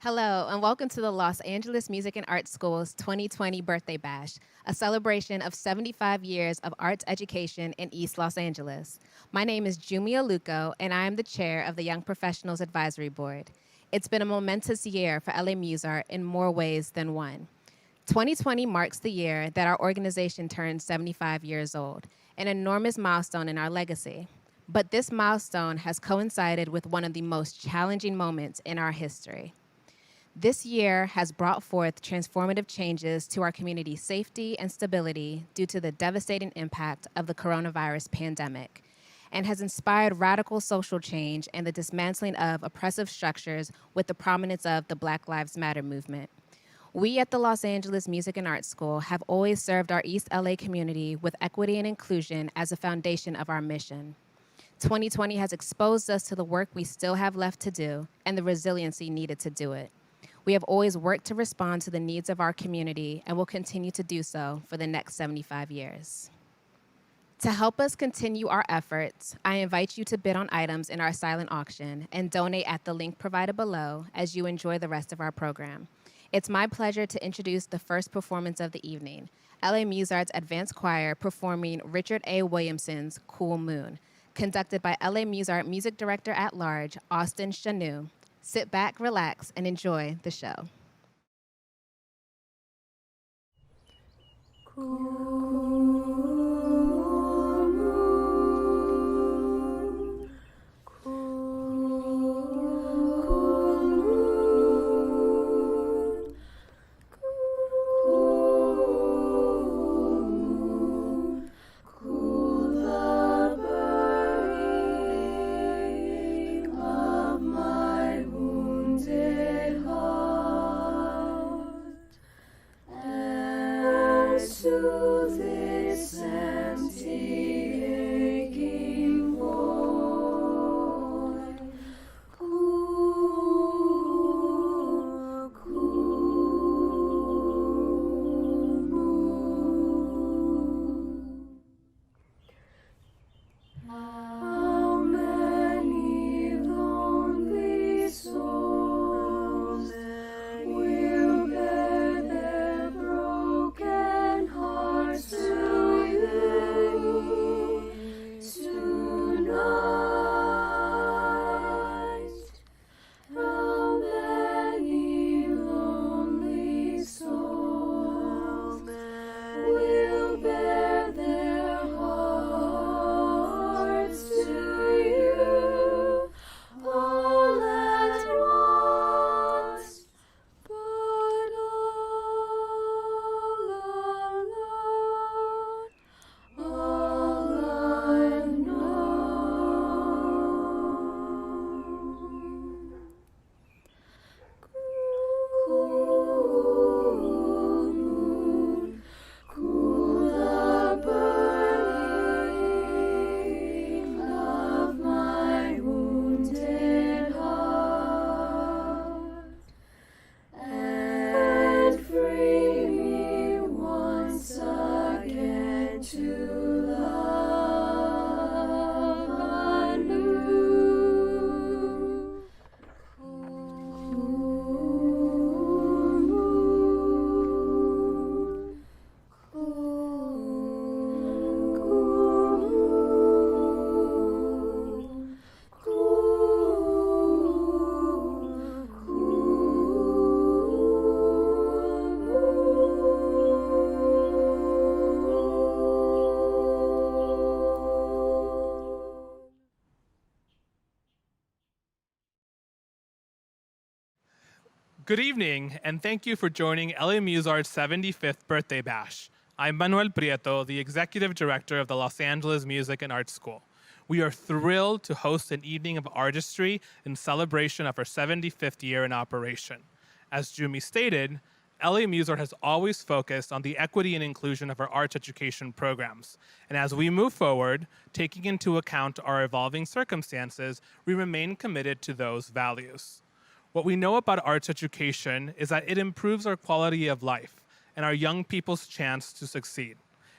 Hello, and welcome to the Los Angeles Music and Art School's 2020 Birthday Bash, a celebration of 75 years of arts education in East Los Angeles. My name is Jumia Luco, and I am the chair of the Young Professionals Advisory Board. It's been a momentous year for LAMusArt in more ways than one. 2020 marks the year that our organization turned 75 years old, an enormous milestone in our legacy. But this milestone has coincided with one of the most challenging moments in our history. This year has brought forth transformative changes to our community's safety and stability due to the devastating impact of the coronavirus pandemic, and has inspired radical social change and the dismantling of oppressive structures with the prominence of the Black Lives Matter movement. We at the Los Angeles Music and Art School have always served our East LA community with equity and inclusion as a foundation of our mission. 2020 has exposed us to the work we still have left to do and the resiliency needed to do it. We have always worked to respond to the needs of our community and will continue to do so for the next 75 years. To help us continue our efforts, I invite you to bid on items in our silent auction and donate at the link provided below as you enjoy the rest of our program. It's my pleasure to introduce the first performance of the evening, LAMusArt's Advanced Choir performing Richard A. Williamson's Cool Moon, conducted by LAMusArt Music Director at Large, Austin Chanou. Sit back, relax, and enjoy the show. Good evening, and thank you for joining LAMusArt's 75th Birthday Bash. I'm Manuel Prieto, the Executive Director of the Los Angeles Music and Arts School. We are thrilled to host an evening of artistry in celebration of our 75th year in operation. As Jumi stated, LAMusArt has always focused on the equity and inclusion of our arts education programs. And as we move forward, taking into account our evolving circumstances, we remain committed to those values. What we know about arts education is that it improves our quality of life and our young people's chance to succeed.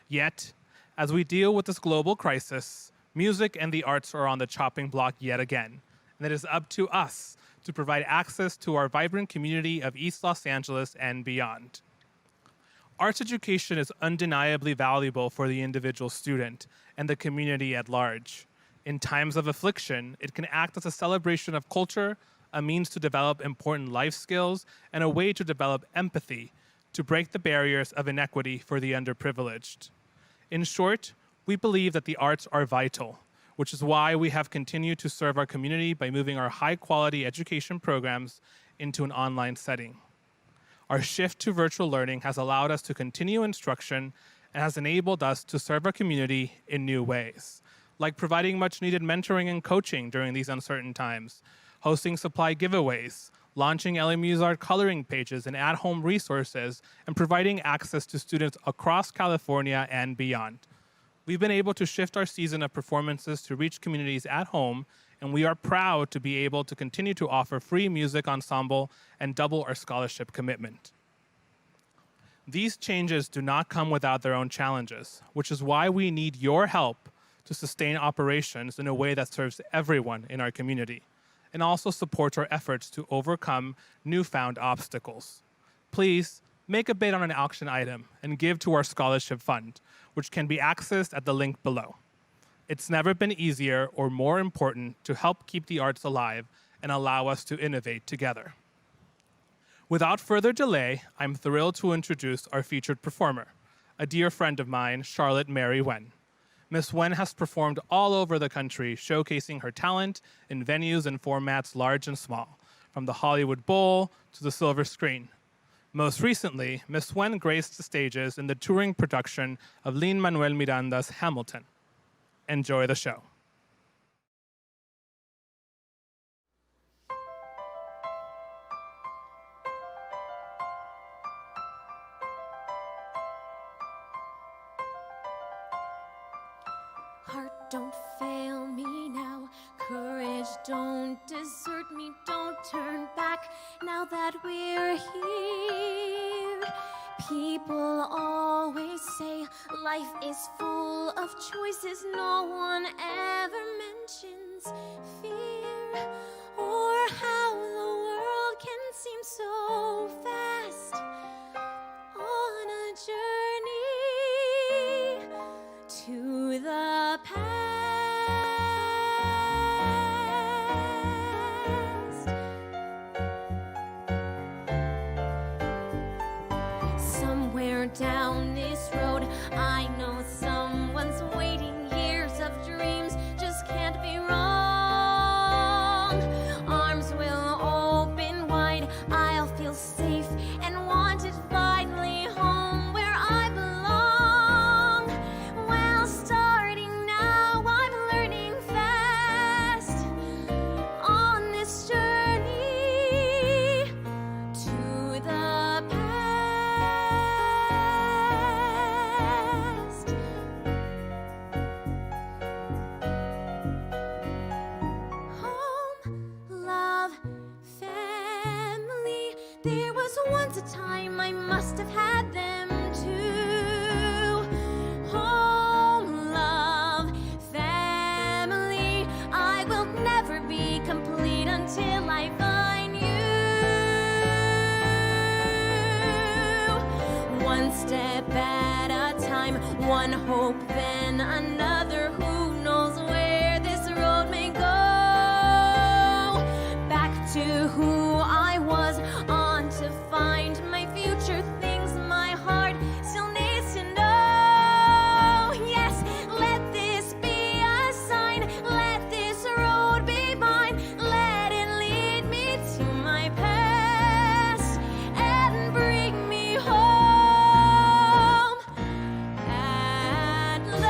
Yet, as we deal with this global crisis, music and the arts are on the chopping block yet again. And it is up to us to provide access to our vibrant community of East Los Angeles and beyond. Arts education is undeniably valuable for the individual student and the community at large. In times of affliction, it can act as a celebration of culture, a means to develop important life skills, and a way to develop empathy to break the barriers of inequity for the underprivileged. In short, we believe that the arts are vital, which is why we have continued to serve our community by moving our high-quality education programs into an online setting. Our shift to virtual learning has allowed us to continue instruction and has enabled us to serve our community in new ways, like providing much-needed mentoring and coaching during these uncertain times, hosting supply giveaways, launching LAMusArt coloring pages and at-home resources, and providing access to students across California and beyond. We've been able to shift our season of performances to reach communities at home, and we are proud to be able to continue to offer free music ensemble and double our scholarship commitment. These changes do not come without their own challenges, which is why we need your help to sustain operations in a way that serves everyone in our community, and also supports our efforts to overcome newfound obstacles. please make a bid on an auction item and give to our scholarship fund, which can be accessed at the link below. It's never been easier or more important to help keep the arts alive and allow us to innovate together. Without further delay, I'm thrilled to introduce our featured performer, a dear friend of mine, Charlotte Mary Wen. Miss Wen has performed all over the country, showcasing her talent in venues and formats large and small, from the Hollywood Bowl to the silver screen. Most recently, Miss Wen graced the stages in the touring production of Lin-Manuel Miranda's Hamilton. Enjoy the show. Heart, don't fail me now. Courage, don't desert me. Don't turn back now that we're here. People always say life is full of choices. No one ever mentions fear or how the world can seem so fast on a journey to the past. Somewhere down this road, I know someone's waiting. Years of dreams just can't be wrong. Arms will open wide, I'll feel safe and wanted, finally home where I belong. Well, starting now, I'm learning fast on this journey to the past. Home, love, family. There was once a time I must have had them too. Home, love, family. I will never be complete until I find you. One step at a time, one hope, then another. Who knows where this road may go? Back to who I was, on to find my future, things my heart still needs to know. Yes, let this be a sign, let this road be mine, let it lead me to my past and bring me home at last.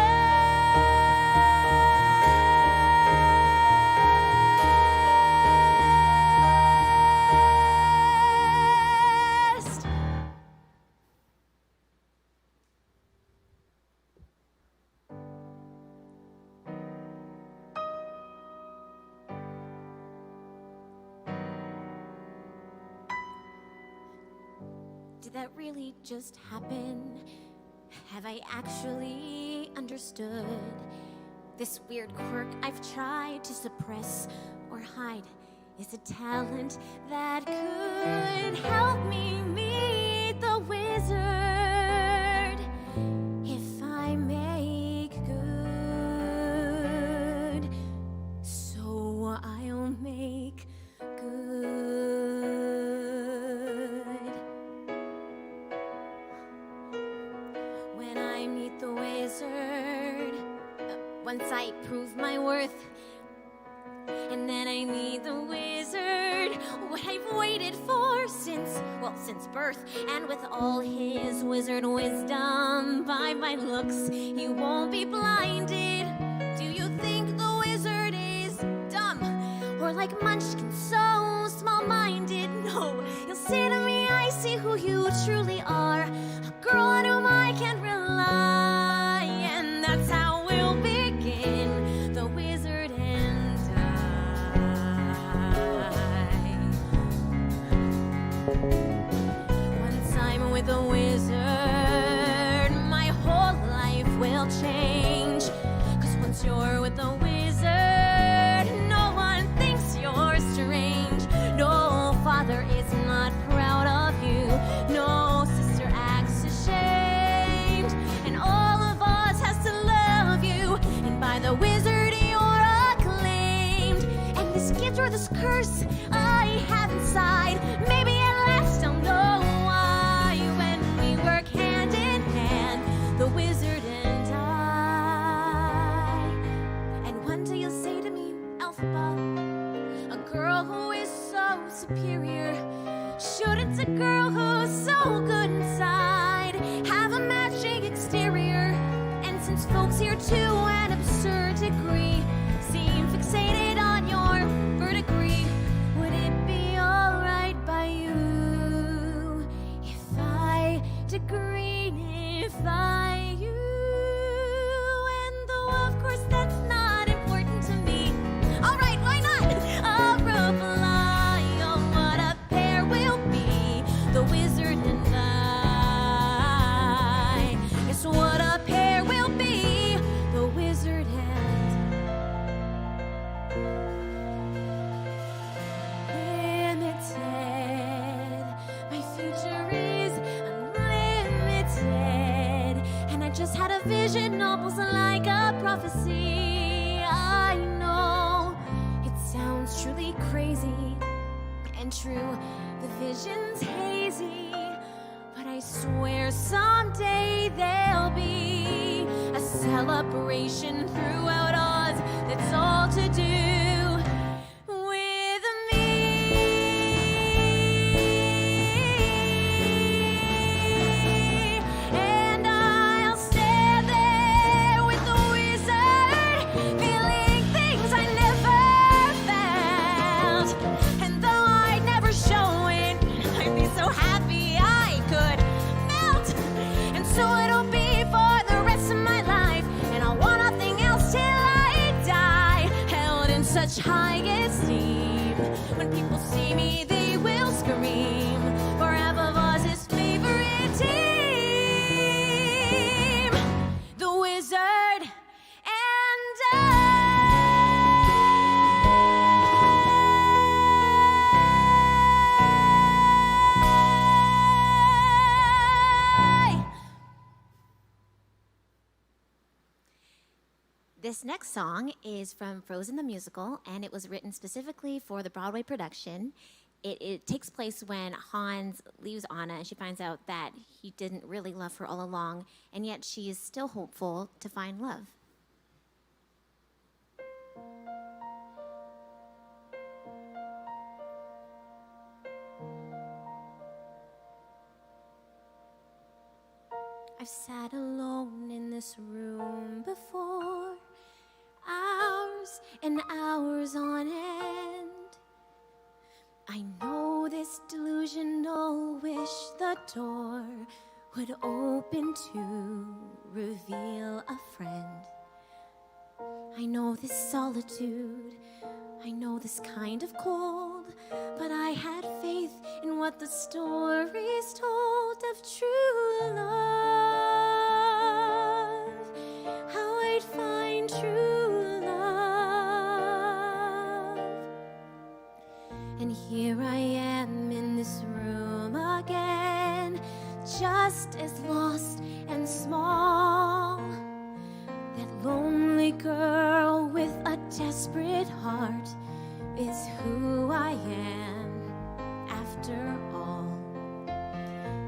Did that really just happen? Have I actually understood this weird quirk I've tried to suppress or hide? Is a talent that could help me meet the wizard if I make good. So I'll make good. When I meet the wizard, once I prove my worth, and then I meet the wizard, what I've waited for since birth. And with all his wizard wisdom, by my looks, you won't be blinded. Do you think the wizard is dumb? Or like Munchkin, so small-minded? No, you'll say to me, I see who you truly are, a girl on whom I can rely. And that's how we'll begin, the wizard and I. Once I'm with the wizard, my whole life will change. 'Cause once you're with the wizard, no one thinks you're strange. No father is not proud of you. No exterior. And since folks here to an absurd degree seem fixated on your verdigris, would it be alright by you if I degreenify you? And though of course that's not important to me, alright, why not? A reply on what a pair will be, the wizard and I. It's what a pair will be, the wizard and limited. My future is unlimited, and I just had a vision almost like a prophecy. I know it sounds truly crazy and true, the vision's hazy, but I swear someday there'll be a celebration throughout Oz that's all to do with me. And I'll stand there with the wizard, feeling things I never felt. And though I'd never show it, I'd be so happy I could melt. And so it'll be for the rest of my life, and I'll want nothing else till I die, held in such high esteem. When people see me, they will scream, forever Oz's favorite team, the wizard and I. This next song is from Frozen the Musical, and it was written specifically for the Broadway production. It takes place when Hans leaves Anna, and she finds out that he didn't really love her all along, and yet she is still hopeful to find love. I've sat alone in this room before, hours and hours on end. I know this delusional wish the door would open to reveal a friend. I know this solitude, I know this kind of cold, but I had faith in what the stories told of true love, how I'd find true love. And here I am in this room again, just as lost and small. That lonely girl with a desperate heart is who I am after all.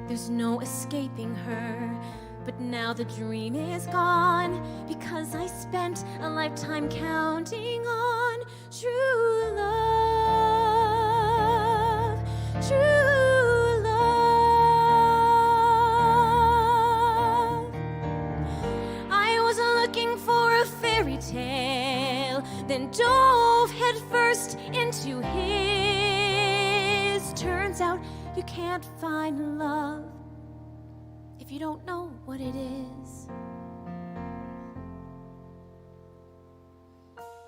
There's no escaping her, but now the dream is gone, because I spent a lifetime counting on true love, true love. I was looking for a fairy tale, then dove headfirst into his. Turns out you can't find love if you don't know what it is.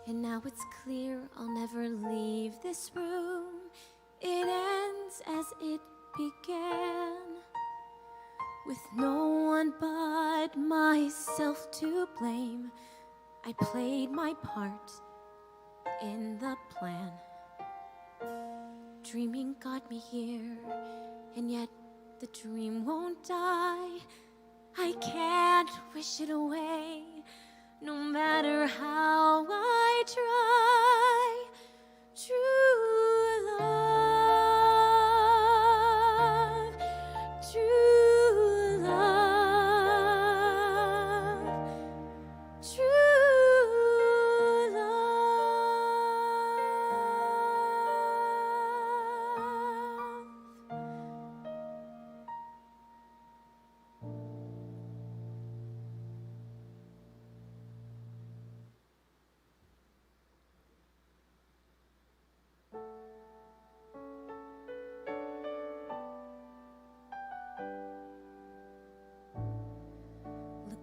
And now it's clear I'll never leave this room. It ends as it began, with no one but myself to blame. I played my part in the plan. Dreaming got me here, and yet the dream won't die. I can't wish it away, no matter how I try. True love, true love, true love.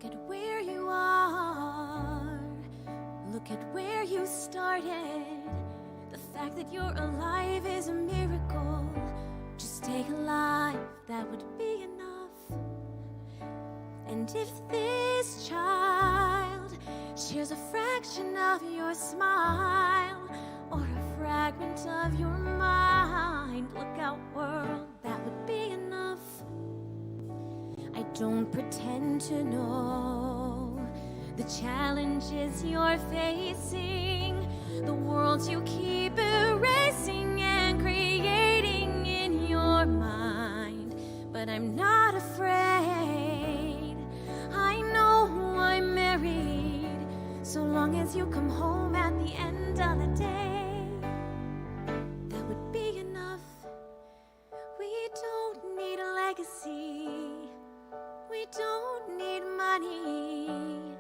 at where you are. Look at where you started. The fact that you're alive is a miracle. Just take a life, that would be enough. And if this child shares a fraction of your smile or a fragment of your mind, look out world, that would be enough. I don't pretend to know the challenges you're facing, the worlds you keep erasing and creating in your mind, but I'm not afraid. I know I'm married, so long as you come home at the end of the day, that would be enough. We don't need a legacy, we don't need money.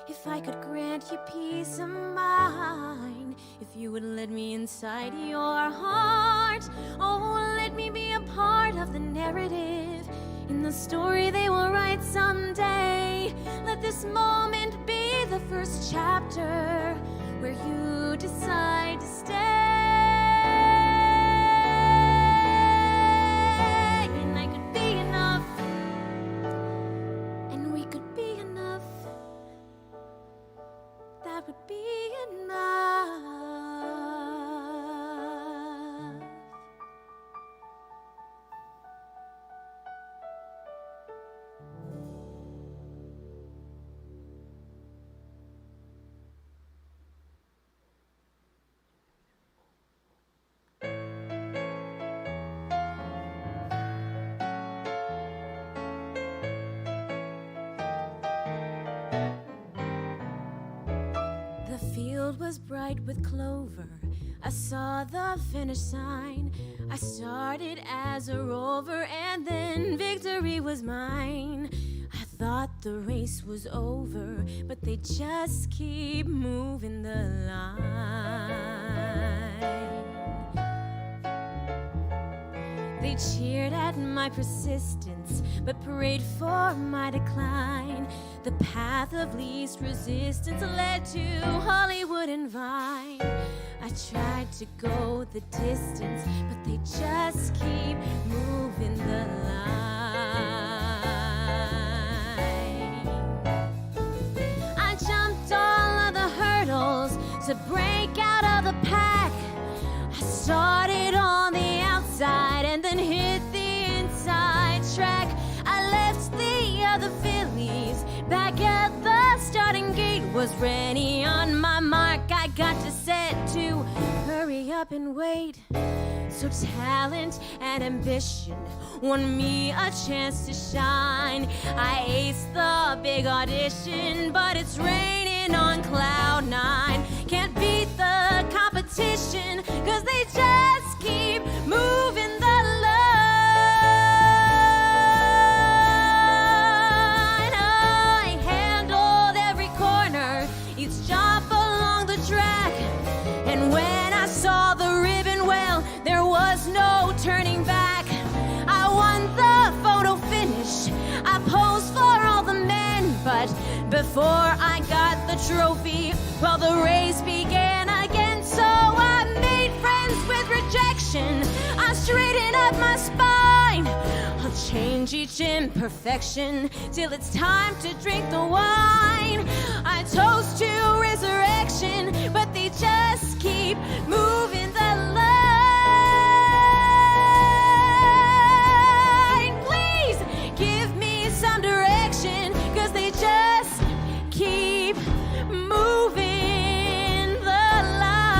If I could grant you peace of mind, if you would let me inside your heart, oh, let me be a part of the narrative in the story they will write someday. Let this moment be the first chapter where you decide to stay. And I could be enough, and we could be enough. That would be enough. The field was bright with clover. I saw the finish sign. I started as a rover, and then victory was mine. I thought the race was over, but they just keep moving the line. They cheered at my persistence, but prayed for my decline. The path of least resistance led to Hollywood and Vine. I tried to go the distance, but they just keep moving the line. I jumped all of the hurdles to break out of the pack. I started on the outside and then hit the inside track. I left the other fillies back at the starting gate. Was ready on my mark, I got to set to hurry up and wait. So talent and ambition won me a chance to shine. I aced the big audition, but it's raining on cloud nine. Can't beat the competition, 'cause they just keep moving the line. I handled every corner, each jump along the track. And when I saw the ribbon, well, there was no turning back. I won the photo finish, I posed for all the men, but before I got the trophy, well, the race began again. So I made friends with rejection, I straightened up my spine. I'll change each imperfection till it's time to drink the wine. I toast to resurrection, but they just keep moving the line. Please give me some direction, 'cause they just keep moving the line.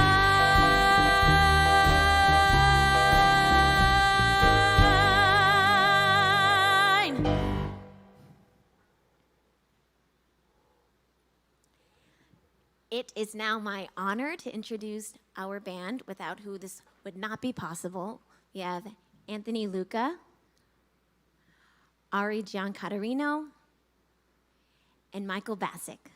It is now my honor to introduce our band, without who this would not be possible. We have Anthony Luca, Ari Giancaterino, and Michael Bassick.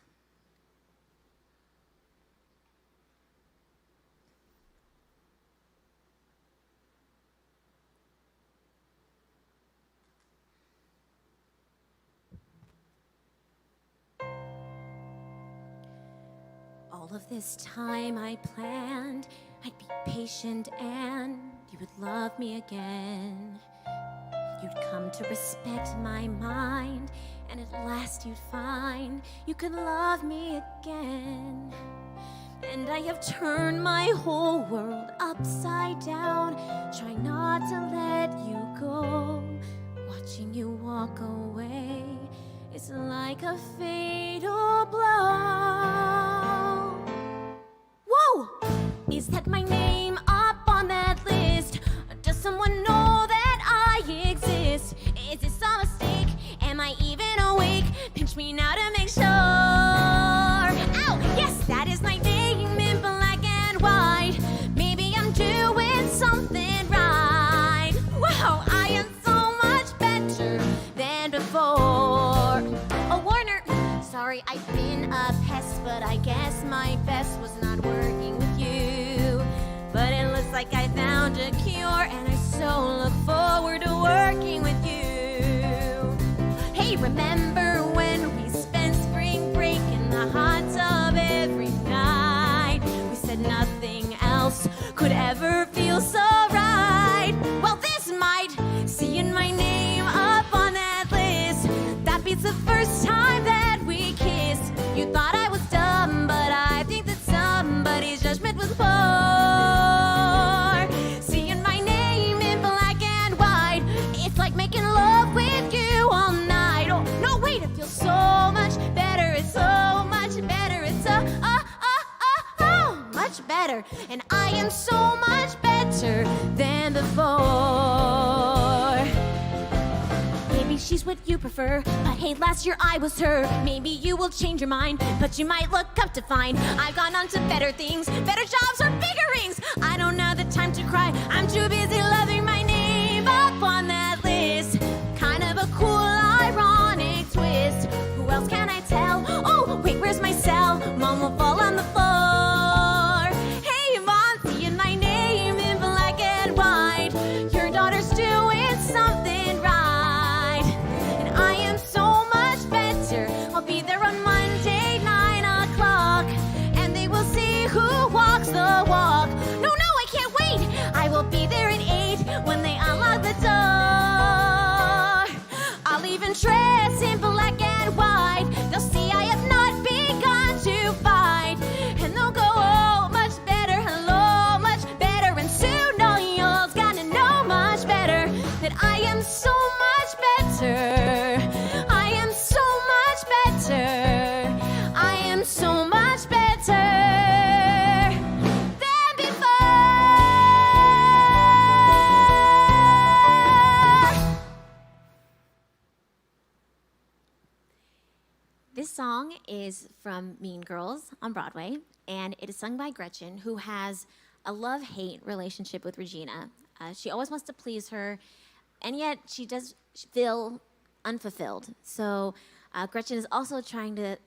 All of this time I planned I'd be patient and you would love me again. You'd come to respect my mind, and at last you'd find you could love me again. And I have turned my whole world upside down, trying not to let you go. Watching you walk away is like a fatal blow. Whoa! Is that my name up on that list? Does someone know that I exist? Is this a mistake? Am I even awake? Pinch me now to make sure. Ow! Yes, that is my name in black and white. Maybe I'm doing something right. Wow, I am so much better than before. Oh, Warner, sorry I've been a pest, but I guess my best was not working with you. But it looks like I found a cure, and I so look forward to working with you. Hey, remember when we spent spring break in the hot tub every night? We said nothing else could ever feel so right. Well, this might, seeing my name up on that list, that beats the first time that we kissed. You thought I was dumb, but I think that somebody's judgment was poor. Seeing my name in black and white, it's like making love with you all night. Oh, no, wait, it feels so much better. It's so much better. It's so, much better. And I am so much better than before. Maybe she's what you prefer, but hey, last year I was her. Maybe you will change your mind, but you might look up to find I've gone on to better things, better jobs or bigger rings. I don't have the time to cry, I'm too busy loving my name up on that list. Kind of a cool, ironic twist. Who else can I tell? Oh, wait, where's my cell? Mom will fall on the floor. Hey, Mom, seeing my name in black and white. Your daughter's doing something right. And I am so much better. I'll be there on Monday, 9 o'clock. And they will see who walks the walk. No, I can't wait. I will be there at 8 when they unlock the door. I'll even dress in black and white. They'll see I have not begun to fight. And they'll go, oh, much better, hello, much better. And soon all y'all's gonna know much better that I am so much better. I am so much better. I am so much better than before. This song is from Mean Girls on Broadway, and it is sung by Gretchen, who has a love-hate relationship with Regina. She always wants to please her, and yet she does feel unfulfilled. So Gretchen is also trying to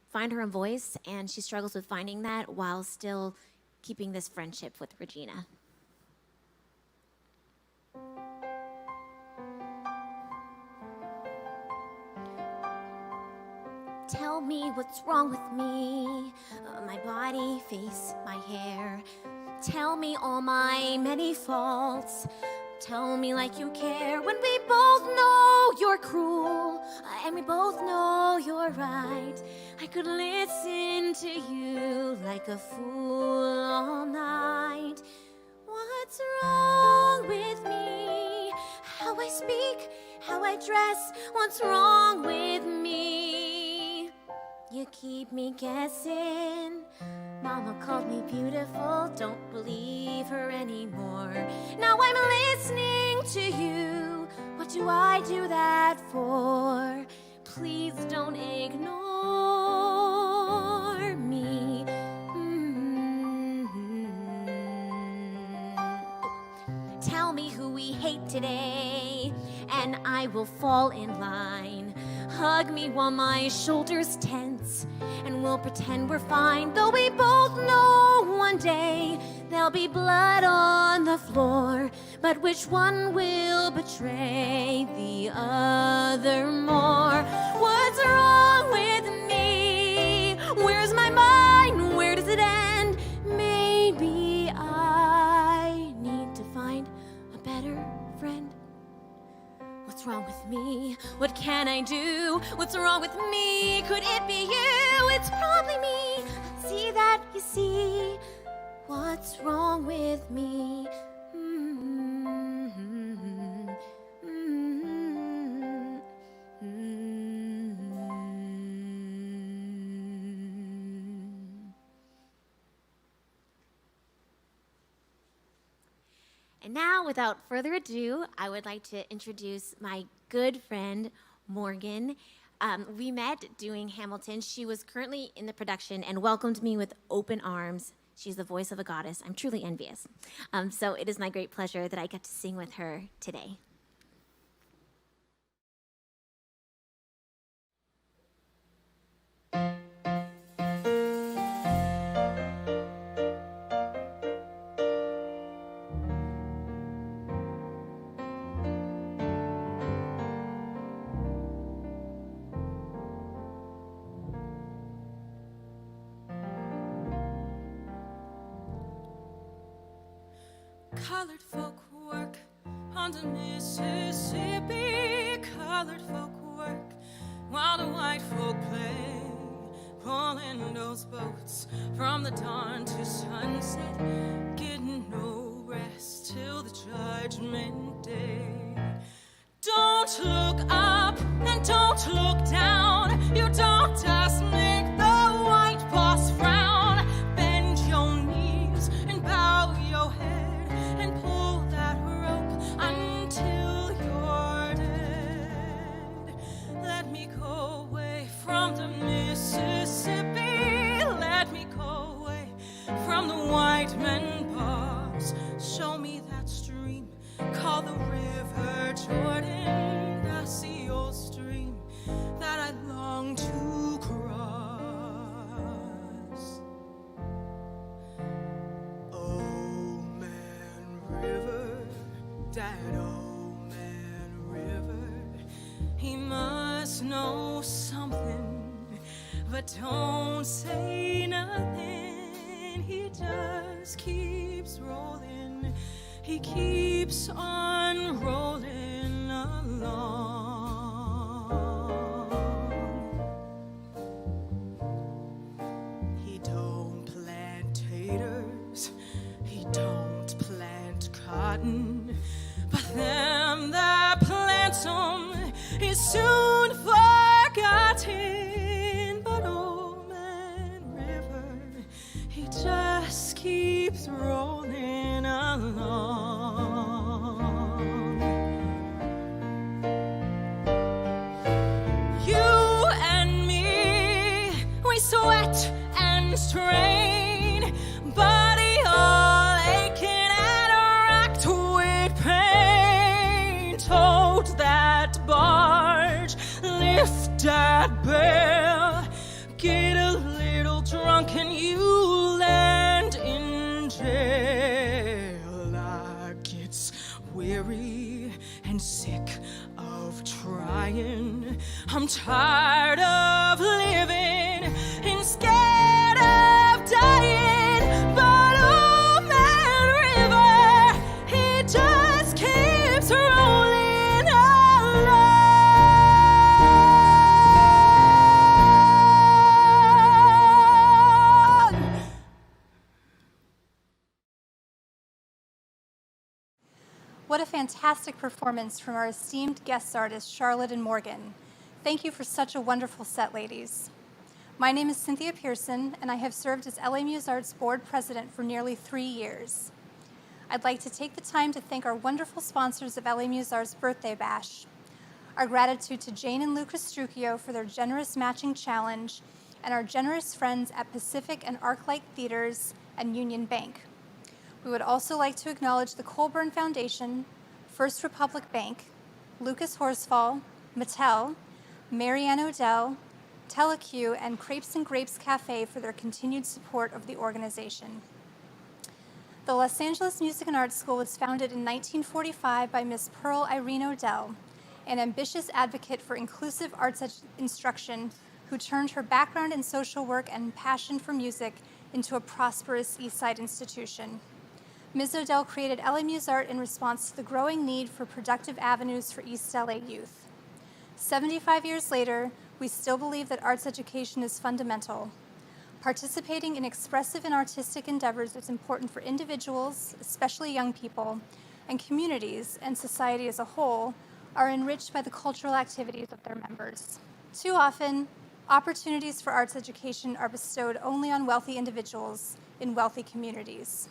find her own voice, and she struggles with finding that while still keeping this friendship with Regina. Tell me what's wrong with me, my body, face, my hair. Tell me all my many faults. Tell me like you care when we both know you're cruel and we both know you're right. I could listen to you like a fool all night. What's wrong with me? How I speak, how I dress, what's wrong with me? You keep me guessing. Mama called me beautiful, don't believe her anymore. Now I'm listening to you. What do I do that for? Please don't ignore me. Tell me who we hate today, and I will fall in line. Hug me while my shoulders tense, and we'll pretend we're fine. Though we both know one day there'll be blood on the floor. But which one will betray the other more? What's wrong with me? Where's my mind? Where does it can I do? What's wrong with me? Could it be you? It's probably me. See that you see what's wrong with me. And now, without further ado, I would like to introduce my good friend, Morgan. We met doing Hamilton. She was currently in the production and welcomed me with open arms. She's the voice of a goddess. I'm truly envious. So it is my great pleasure that I get to sing with her today. Colored folk work on the Mississippi. Colored folk work while the white folk play, pulling those boats from the dawn to sunset, getting no rest till the judgment day. Don't look up and don't look down. You don't just make the white boss frown. Bend your knees and bow your head and pull that rope until you're dead. Let me go away from the Mississippi. Let me go away from the white man boss. Show me that stream called the River Jordan. That's the old stream that I long to cross. Oh man river, that old man river, he must know something, but don't say nothing. He just keeps rolling, he keeps on rolling along. He don't plant taters, he don't plant cotton, but them that plants 'em is soon forgotten. But old man river, he just keeps rolling along. You and me, we sweat and strain, body all aching and racked with pain. Tote that barge, lift that bell, get a little drunk and you land in jail. I gets weary and sick of trying. I'm tired of living and scared of dying. But oh man river, he just keeps rolling along. What a fantastic performance from our esteemed guest artists, Charlotte and Morgan. Thank you for such a wonderful set, ladies. My name is Cynthia Pearson, and I have served as LAMusArt's board president for nearly 3 years. I'd like to take the time to thank our wonderful sponsors of LAMusArt's Birthday Bash. Our gratitude to Jane and Lucas Strucchio for their generous matching challenge, and our generous friends at Pacific and ArcLight Theaters and Union Bank. We would also like to acknowledge the Colburn Foundation, First Republic Bank, Lucas Horsfall, Mattel, Marianne Odell, TeleQ, and Crepes and Grapes Cafe for their continued support of the organization. The Los Angeles Music and Arts School was founded in 1945 by Miss Pearl Irene Odell, an ambitious advocate for inclusive arts instruction who turned her background in social work and passion for music into a prosperous East Side institution. Ms. Odell created LAMusArt in response to the growing need for productive avenues for East LA youth. 75 years later, we still believe that arts education is fundamental. Participating in expressive and artistic endeavors is important for individuals, especially young people, and communities and society as a whole are enriched by the cultural activities of their members. Too often, opportunities for arts education are bestowed only on wealthy individuals in wealthy communities.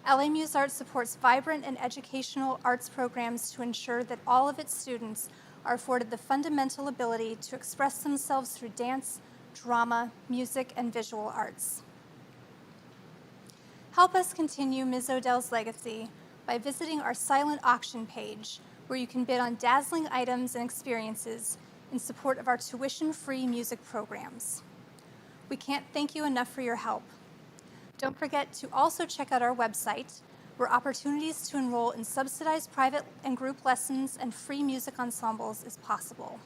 LAMusArt supports vibrant and educational arts programs to ensure that all of its students are afforded the fundamental ability to express themselves through dance, drama, music, and visual arts. Help us continue Ms. Odell's legacy by visiting our silent auction page, where you can bid on dazzling items and experiences in support of our tuition-free music programs. We can't thank you enough for your help. Don't forget to also check out our website, where opportunities to enroll in subsidized private and group lessons and free music ensembles is possible.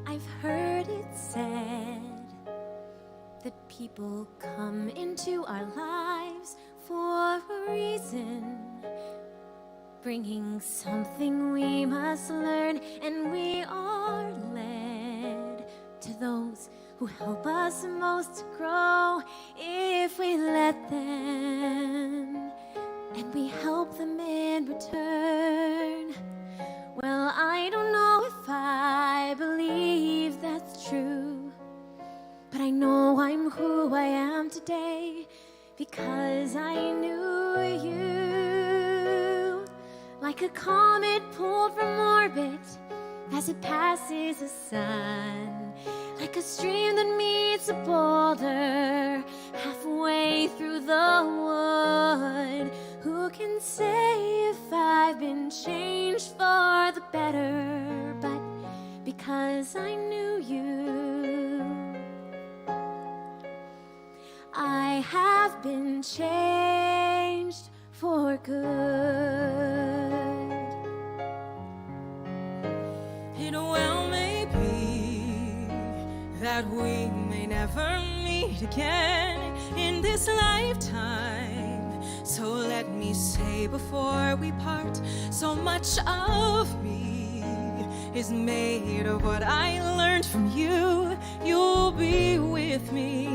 I've heard it said that people come into our lives for a reason, bringing something we must learn, and we are led to those who help us most to grow if we let them, and we help them in return. Well, I don't know if I believe that's true, but I know I'm who I am today because I knew you. Like a comet pulled from orbit as it passes the sun, like a stream that meets a boulder halfway through the wood. Who can say if I've been changed for the better? But because I knew you, I have been changed for good. It well may be that we may never meet again in this lifetime. So let me say before we part, so much of me is made of what I learned from you. You'll be with me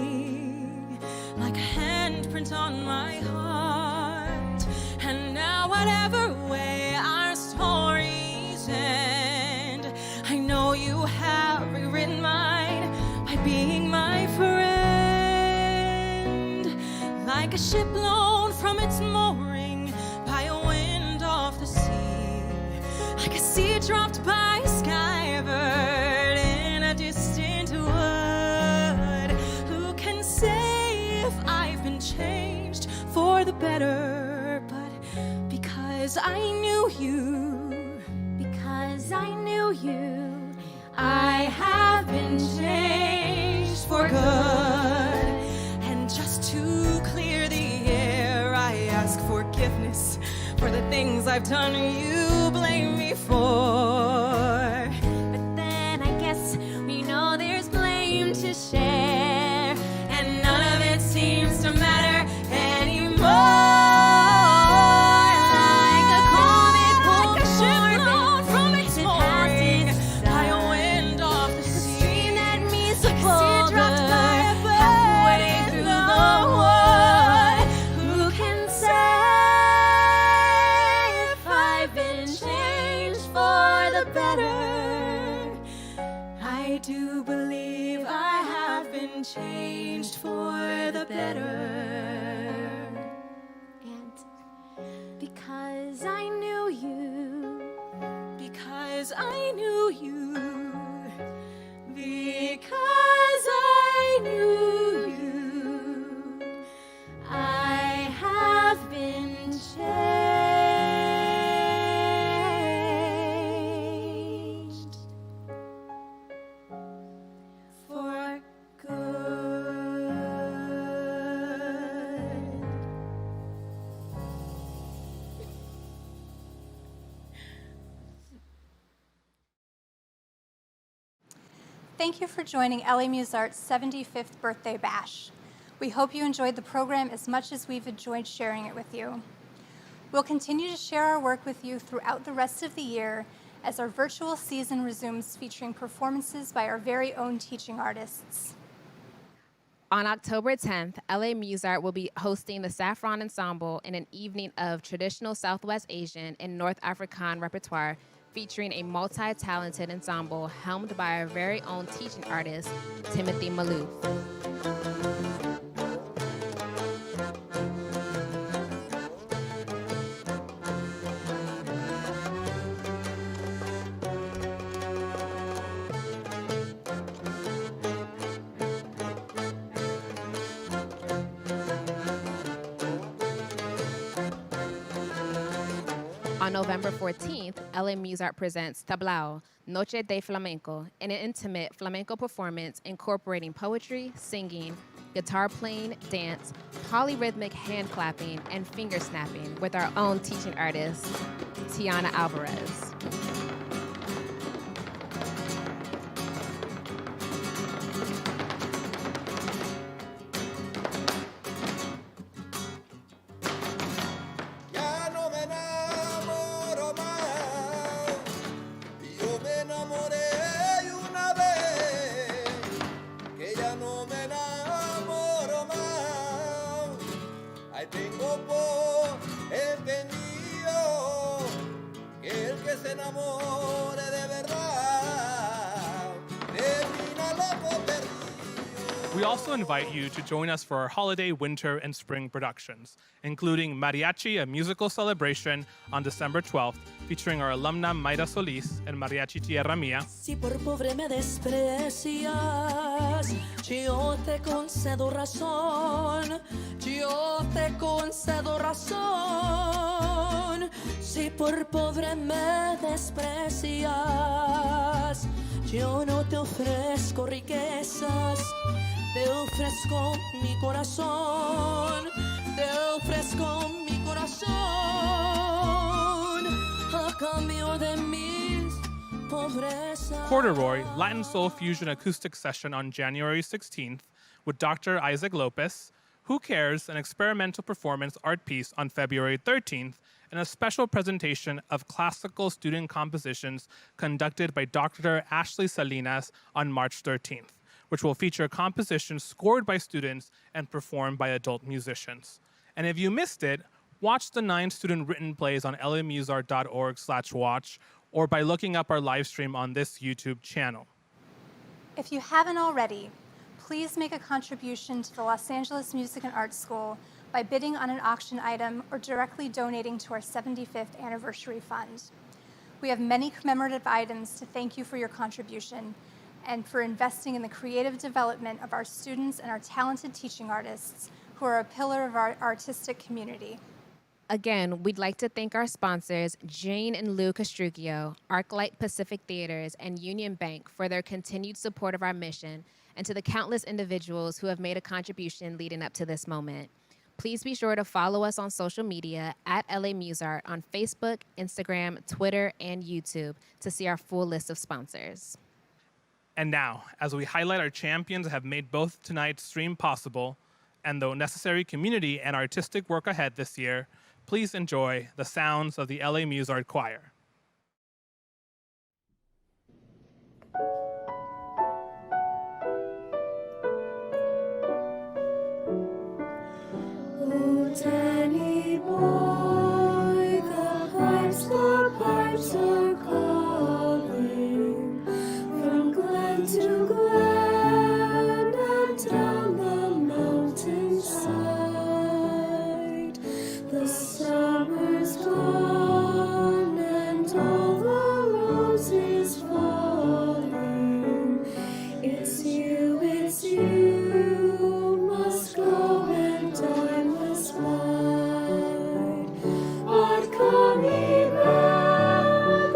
like a handprint on my heart. And now whatever way our stories end, I know you have rewritten mine by being my friend. Like a ship blown from its mooring by a wind off the sea, like a seed dropped by a skybird in a distant wood. Who can say if I've been changed for the better? But because I knew you, because I knew you, I have been changed for good. And just to clear the air, I ask forgiveness for the things I've done you blame me for. but then I guess we know there's blame to share, and none of it seems to matter anymore. Like a comet pulled from orbit, From its mooring by a wind off the sea, stream that meets the like a seed boulder dropped by a halfway bird through in the the wood. Who can say if I've been changed for the better? I do believe I have been changed for the better. And because I knew you, Because I knew you. Because I knew you. I have been changed For good. Thank you for joining LAMusArt's 75th birthday bash. We hope you enjoyed the program as much as we've enjoyed sharing it with you. We'll continue to share our work with you throughout the rest of the year as our virtual season resumes, featuring performances by our very own teaching artists. On October 10th, LAMusArt will be hosting the Saffron Ensemble in an evening of traditional Southwest Asian and North African repertoire, featuring a multi-talented ensemble helmed by our very own teaching artist, Timothy Malouf. On November 14th, LAMusArt presents Tablao, Noche de Flamenco, an intimate flamenco performance incorporating poetry, singing, guitar playing, dance, polyrhythmic hand clapping, and finger snapping with our own teaching artist, Tiana Alvarez. Ya no me enamoro más, yo me enamoré una vez, que ya no me enamoro más. Ahí tengo por entendido que el que se enamore de verdad termina loco perdido. We also invite you to join us for our holiday, winter, and spring productions, including Mariachi, a musical celebration on December 12th, featuring our alumna Mayra Solis and Mariachi Tierra Mía. Si por pobre me desprecias, yo te concedo razón, yo te concedo razón. Si por pobre me desprecias, yo no te ofrezco riquezas, te ofrezco mi corazón, te ofrezco mi corazón a cambio de mis pobrezas. Corduroy, Latin Soul Fusion acoustic session on January 16th with Dr. Isaac Lopez, Who Cares, an experimental performance art piece on February 13th, and a special presentation of classical student compositions conducted by Dr. Ashley Salinas on March 13th, which will feature compositions scored by students and performed by adult musicians. And if you missed it, watch the 9 student-written plays on lamusart.org/watch or by looking up our live stream on this YouTube channel. If you haven't already, please make a contribution to the Los Angeles Music and Arts School by bidding on an auction item or directly donating to our 75th anniversary fund. We have many commemorative items to thank you for your contribution and for investing in the creative development of our students and our talented teaching artists, who are a pillar of our artistic community. Again, we'd like to thank our sponsors, Jane and Lou Castruccio, ArcLight Pacific Theaters, and Union Bank for their continued support of our mission, and to the countless individuals who have made a contribution leading up to this moment. Please be sure to follow us on social media at LAMusArt on Facebook, Instagram, Twitter, and YouTube to see our full list of sponsors. And now, as we highlight our champions that have made both tonight's stream possible and the necessary community and artistic work ahead this year, please enjoy the sounds of the LAMusArt Choir. Oh, Danny boy, the pipes are calling from glen to glen and down the mountainside. The summer's gone and all the roses falling. It's you must go and I must bide. But come ye back,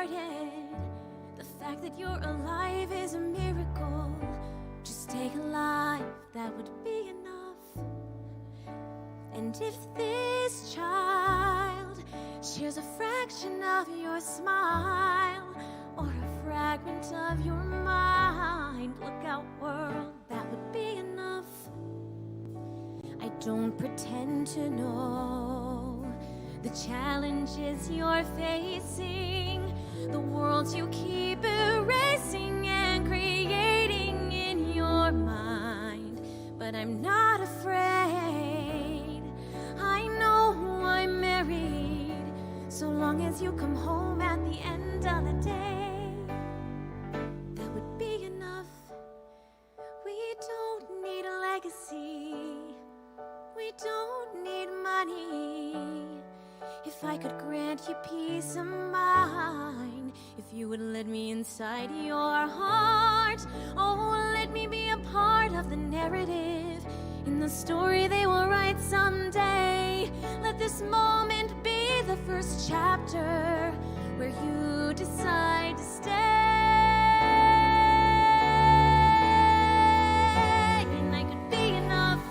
started. The fact that you're alive is a miracle. Just take a life, that would be enough. And if this child shares a fraction of your smile or a fragment of your mind, look out, world, that would be enough. I don't pretend to know the challenges you're facing, the worlds you keep erasing and creating in your mind, but I'm not afraid. I know I'm married, so long as you come home at the end of the day, that would be enough. We don't need a legacy, we don't need money. If I could grant you peace of mind, if you would let me inside your heart, oh, let me be a part of the narrative in the story they will write someday. Let this moment be the first chapter where you decide to stay. And I could be enough,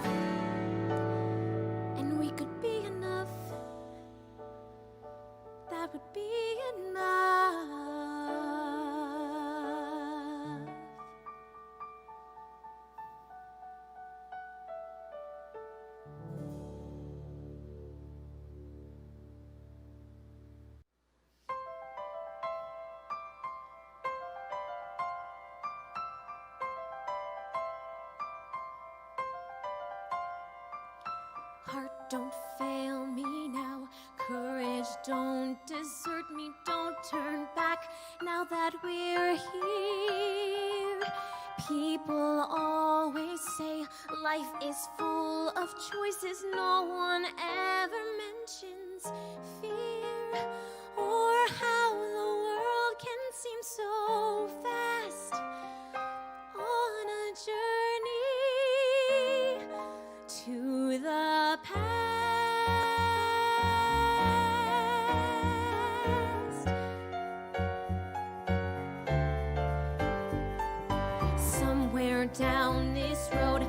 and we could be enough. That would be enough. Heart, don't fail me now. Courage, don't desert me. Don't turn back now that we're here. People always say life is full of choices. No one ever mentions fear or how the world can seem so fast on a journey to the past. Somewhere down this road,